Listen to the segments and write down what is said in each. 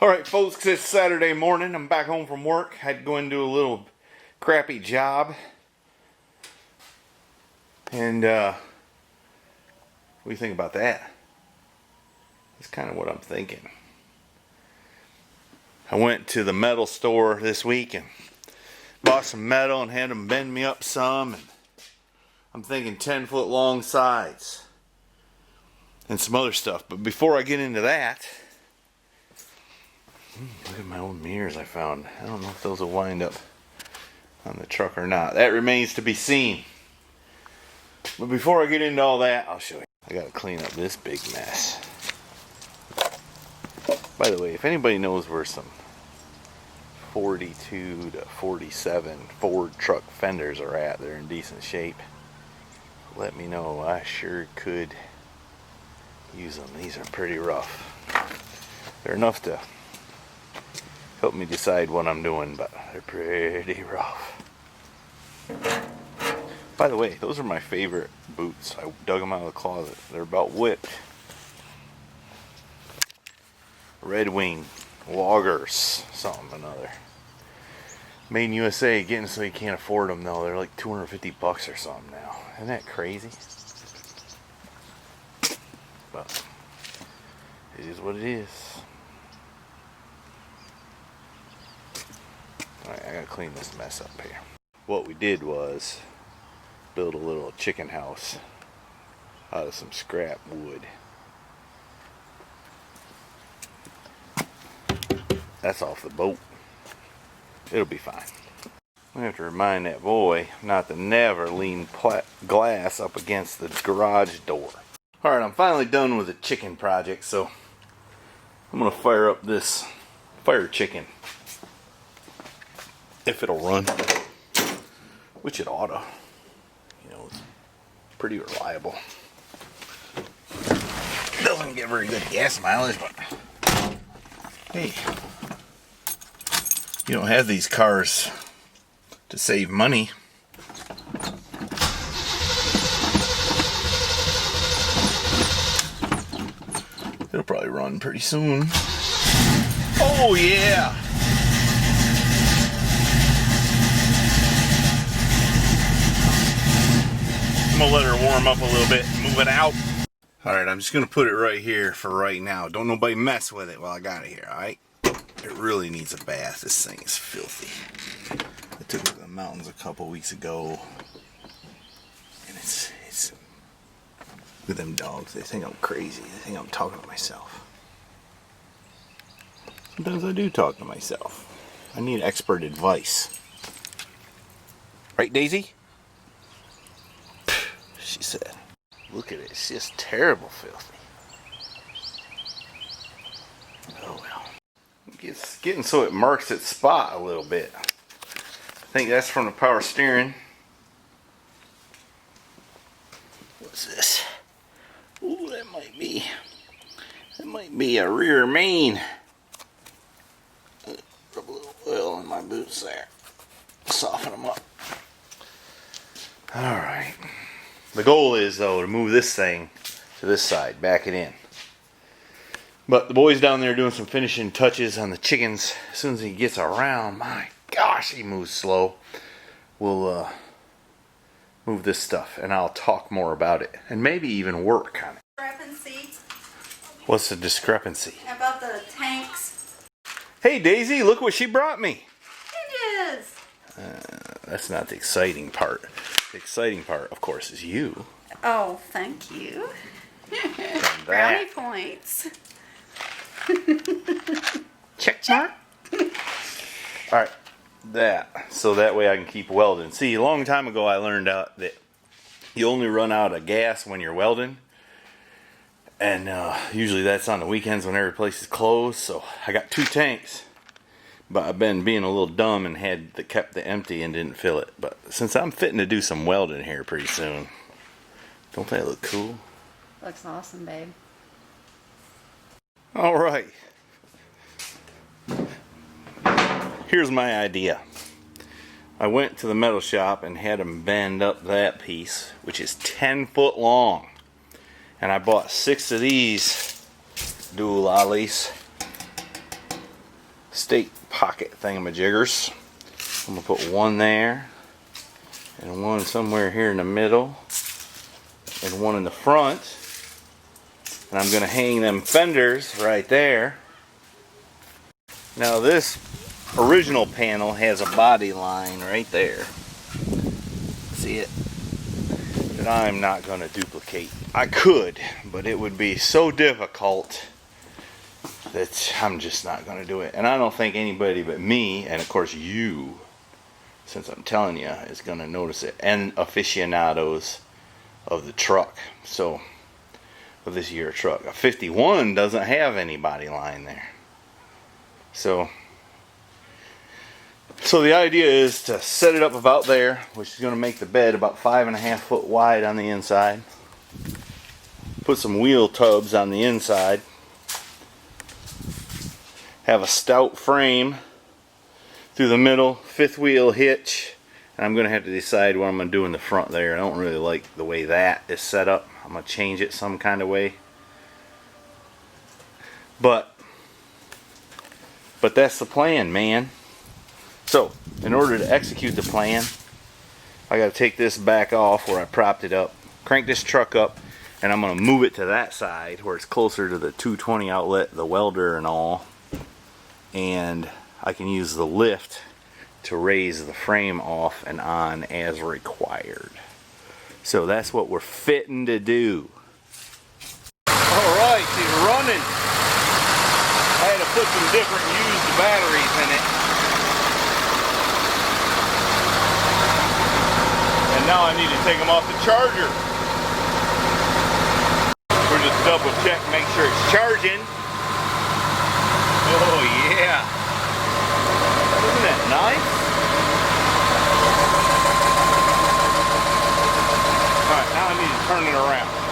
Alright folks, it's Saturday morning. I'm back home from work. Had to go and do a little crappy job. And what do you think about that? That's kind of what I'm thinking. I went to the metal store this week and bought some metal and had them bend me up some. And I'm thinking 10-foot long sides and some other stuff. But before I get into that, look at my old mirrors I found. I don't know if those will wind up on the truck or not. That remains to be seen. But before I get into all that, I'll show you. I gotta clean up this big mess. By the way, if anybody knows where some 42 to 47 Ford truck fenders are at, they're in decent shape, let me know. I sure could use them. These are pretty rough. They're enough to help me decide what I'm doing, but they're pretty rough. By the way, those are my favorite boots. I dug them out of the closet. They're about whipped. Red Wing Loggers, something or another. Made in USA, getting so you can't afford them though. They're like $250 or something now. Isn't that crazy? But it is what it is. Alright, I gotta clean this mess up here. What we did was build a little chicken house out of some scrap wood. That's off the boat. It'll be fine. I have to remind that boy not to never lean glass up against the garage door. Alright, I'm finally done with the chicken project, so I'm gonna fire up this fire chicken. If it'll run, which it oughta. You know, it's pretty reliable. Doesn't get very good gas mileage, but hey, you don't have these cars to save money. It'll probably run pretty soon. Oh yeah! I'm gonna let her warm up a little bit and move it out. Alright, I'm just gonna put it right here for right now. Don't nobody mess with it while I got it here, alright? It really needs a bath. This thing is filthy. I took it to the mountains a couple weeks ago. And it's with them dogs, they think I'm crazy. They think I'm talking to myself. Sometimes I do talk to myself. I need expert advice. Right, Daisy? She said. Look at it, it's just terrible filthy. Oh well. It's getting so it marks its spot a little bit. I think that's from the power steering. What's this? Ooh, that might be a rear main. Rub a little oil in my boots there. Soften them up. Alright. The goal is, though, to move this thing to this side, back it in. But the boy's down there doing some finishing touches on the chickens. As soon as he gets around, my gosh, he moves slow. We'll move this stuff, and I'll talk more about it, and maybe even work on it. Discrepancy. What's the discrepancy? About the tanks. Hey, Daisy, look what she brought me. It is. That's not the exciting part. The exciting part, of course, is you. Oh, thank you. Brownie points. Check mark. Alright, that. So that way I can keep welding. See, a long time ago I learned out that you only run out of gas when you're welding. And usually that's on the weekends when every place is closed. So I got 2 tanks. But I've been being a little dumb and kept the empty and didn't fill it. But since I'm fitting to do some welding here pretty soon, don't that look cool? Looks awesome, babe. Alright. Here's my idea. I went to the metal shop and had them bend up that piece, which is 10 foot long. And I bought 6 of these dual ollies. stake pocket thingamajiggers. I'm gonna put one there, and one somewhere here in the middle, and one in the front. And I'm gonna hang them fenders right there. Now this original panel has a body line right there. See it? That I'm not gonna duplicate. I could, but it would be so difficult that I'm just not gonna do it. And I don't think anybody but me, and of course you, since I'm telling you, is gonna notice it. And aficionados of the truck. So, of this year truck. A 51 doesn't have any body line there. So the idea is to set it up about there, which is going to make the bed about 5.5 foot wide on the inside. Put some wheel tubs on the inside. Have a stout frame through the middle, 5th wheel hitch. And I'm going to have to decide what I'm going to do in the front there. I don't really like the way that is set up. I'm going to change it some kind of way. But that's the plan, man. So, in order to execute the plan, I got to take this back off where I propped it up, crank this truck up, and I'm going to move it to that side where it's closer to the 220 outlet, the welder and all. And I can use the lift to raise the frame off and on as required. So that's what we're fitting to do. Alright, she's running. I had to put some different used batteries in it. And now I need to take them off the charger. We'll just double check, make sure it's charging. Oh yeah. Isn't that nice? Alright, now I need to turn it around.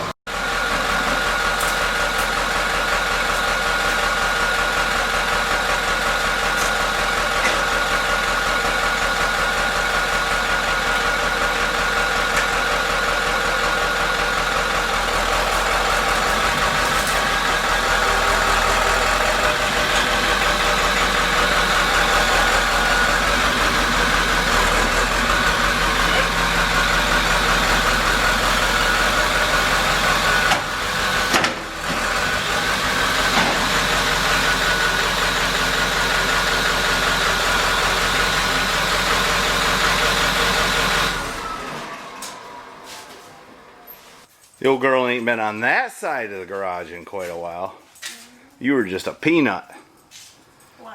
The old girl ain't been on that side of the garage in quite a while. You were just a peanut. Wow.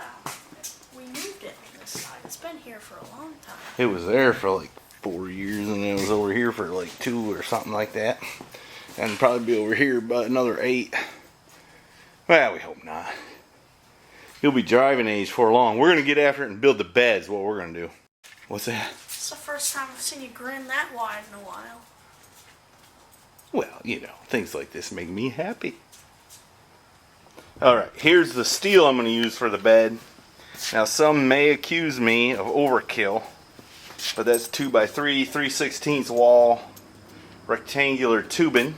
We moved it to this side. It's been here for a long time. It was there for like 4 years, and it was over here for like 2 or something like that. And probably be over here about another 8. Well, we hope not. You'll be driving age for long. We're going to get after it and build the beds, what we're going to do. What's that? It's the first time I've seen you grin that wide in a while. Well, you know, things like this make me happy. Alright, here's the steel I'm going to use for the bed. Now, some may accuse me of overkill, but that's 2x3, 3/16 wall, rectangular tubing.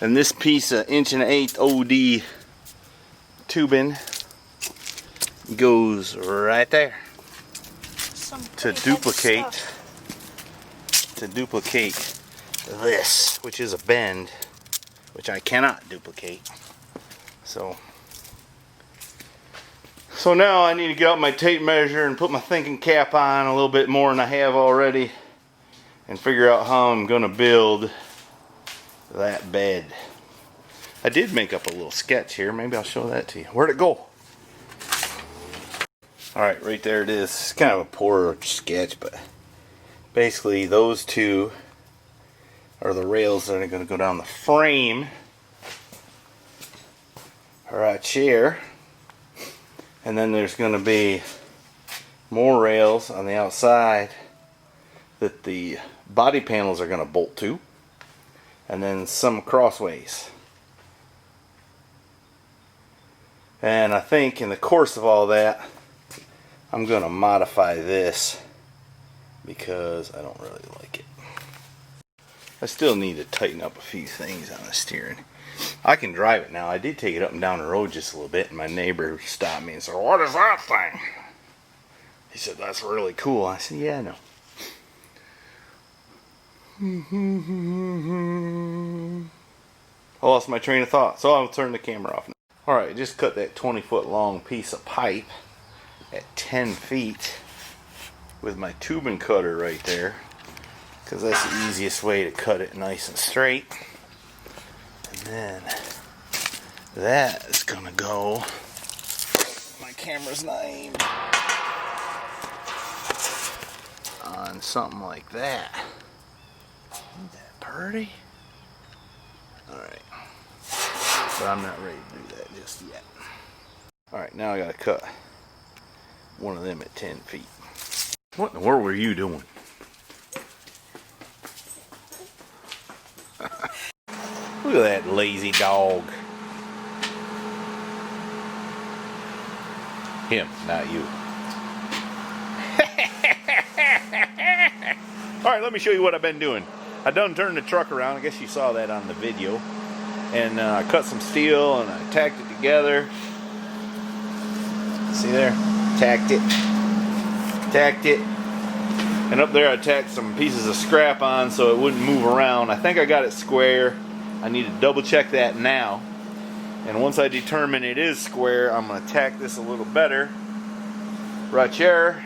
And this piece of 1 1/8 OD tubing goes right there to duplicate this, which is a bend, which I cannot duplicate. So now I need to get out my tape measure and put my thinking cap on a little bit more than I have already, and figure out how I'm gonna build that bed. I did make up a little sketch here. Maybe I'll show that to you. Where'd it go? Alright, right there it is. It's kind of a poor sketch, but basically those two are the rails that are going to go down the frame right here. And then there's going to be more rails on the outside that the body panels are going to bolt to, and then some crossways. And I think in the course of all that, I'm going to modify this because I don't really like it. I still need to tighten up a few things on the steering. I can drive it now. I did take it up and down the road just a little bit, and my neighbor stopped me and said, "What is that thing?" He said, "That's really cool." I said, "Yeah, I know." I lost my train of thought, so I'll turn the camera off now. Alright, just cut that 20-foot long piece of pipe at 10 feet with my tubing cutter right there, because that's the easiest way to cut it nice and straight. And then that is gonna go, my camera's not aimed, on something like that. Isn't that pretty? Alright. But I'm not ready to do that just yet. Alright, now I gotta cut one of them at 10 feet. What in the world were you doing? Look at that lazy dog. Him, not you. Alright, let me show you what I've been doing. I done turned the truck around. I guess you saw that on the video. And I cut some steel and I tacked it together. See there? Tacked it. And up there I tacked some pieces of scrap on so it wouldn't move around. I think I got it square. I need to double check that now. And once I determine it is square, I'm going to tack this a little better. Right here.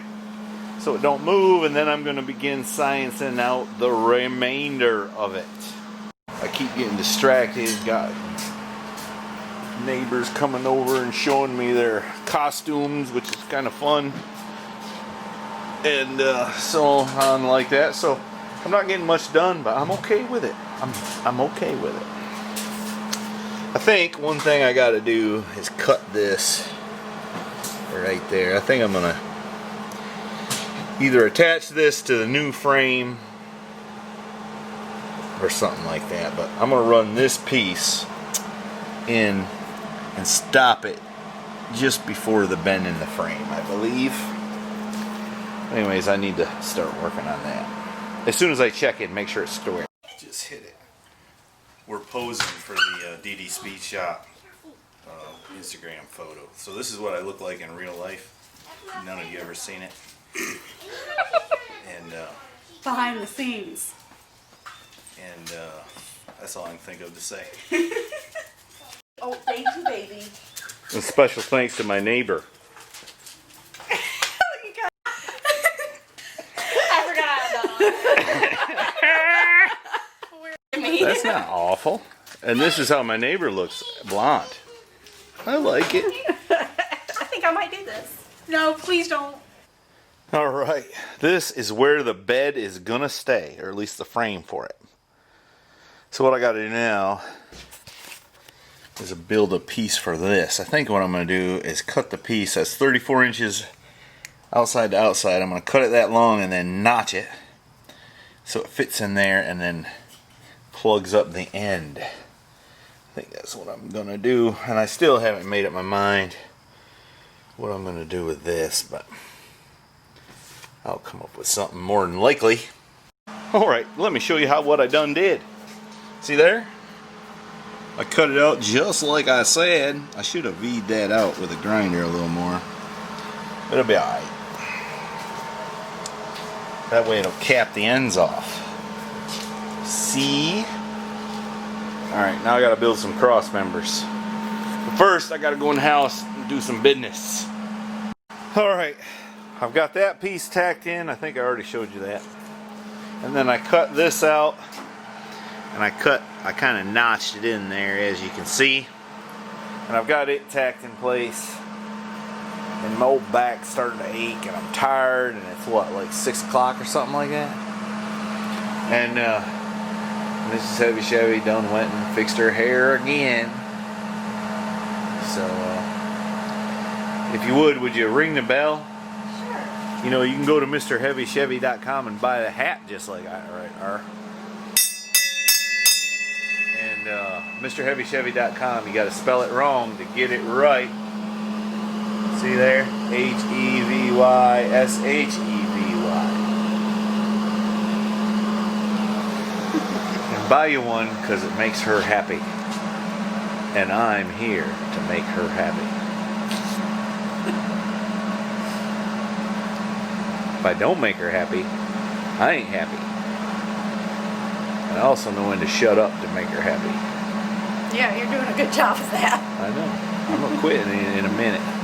So it don't move, and then I'm going to begin sciencing out the remainder of it. I keep getting distracted. Got neighbors coming over and showing me their costumes, which is kind of fun. And so on like that. So I'm not getting much done, but I'm okay with it. I'm okay with it. I think one thing I got to do is cut this right there. I think I'm going to either attach this to the new frame or something like that, but I'm going to run this piece in and stop it just before the bend in the frame, I believe. Anyways, I need to start working on that. As soon as I check it, make sure it's square. Just hit it. We're posing for the DD Speed Shop Instagram photo. So this is what I look like in real life. None of you ever seen it. And Behind the scenes. and that's all I can think of to say. Oh, thank you, baby. And special thanks to my neighbor. I forgot about That's not awful. And this is how my neighbor looks, blonde. I like it. I think I might do this. No, please don't. All right, this is where the bed is gonna stay, or at least the frame for it. So what I gotta do now is build a piece for this. I think what I'm gonna do is cut the piece that's 34 inches outside to outside. I'm gonna cut it that long and then notch it so it fits in there and then plugs up the end. I think that's what I'm gonna do, and I still haven't made up my mind what I'm gonna do with this, but I'll come up with something more than likely. Alright, let me show you what I done did. See there? I cut it out just like I said. I should have V'd that out with a grinder a little more. But it'll be alright. That way it'll cap the ends off. See? Alright, now I gotta build some cross members. But first, I gotta go in the house and do some business. Alright. I've got that piece tacked in. I think I already showed you that. And then I cut this out, and I kind of notched it in there, as you can see. And I've got it tacked in place. And my old back's starting to ache, and I'm tired, and it's what, like 6 o'clock or something like that? And Mrs. Heavy Chevy done went and fixed her hair again. So, if you would you ring the bell? You know, you can go to MrHeavyChevy.com and buy a hat just like that right there. And MrHeavyChevy.com, you got to spell it wrong to get it right. See there? HEVYSHEVY. And buy you one because it makes her happy. and I'm here to make her happy. If I don't make her happy, I ain't happy. I also know when to shut up to make her happy. Yeah, you're doing a good job of that. I know. I'm gonna quit in a minute.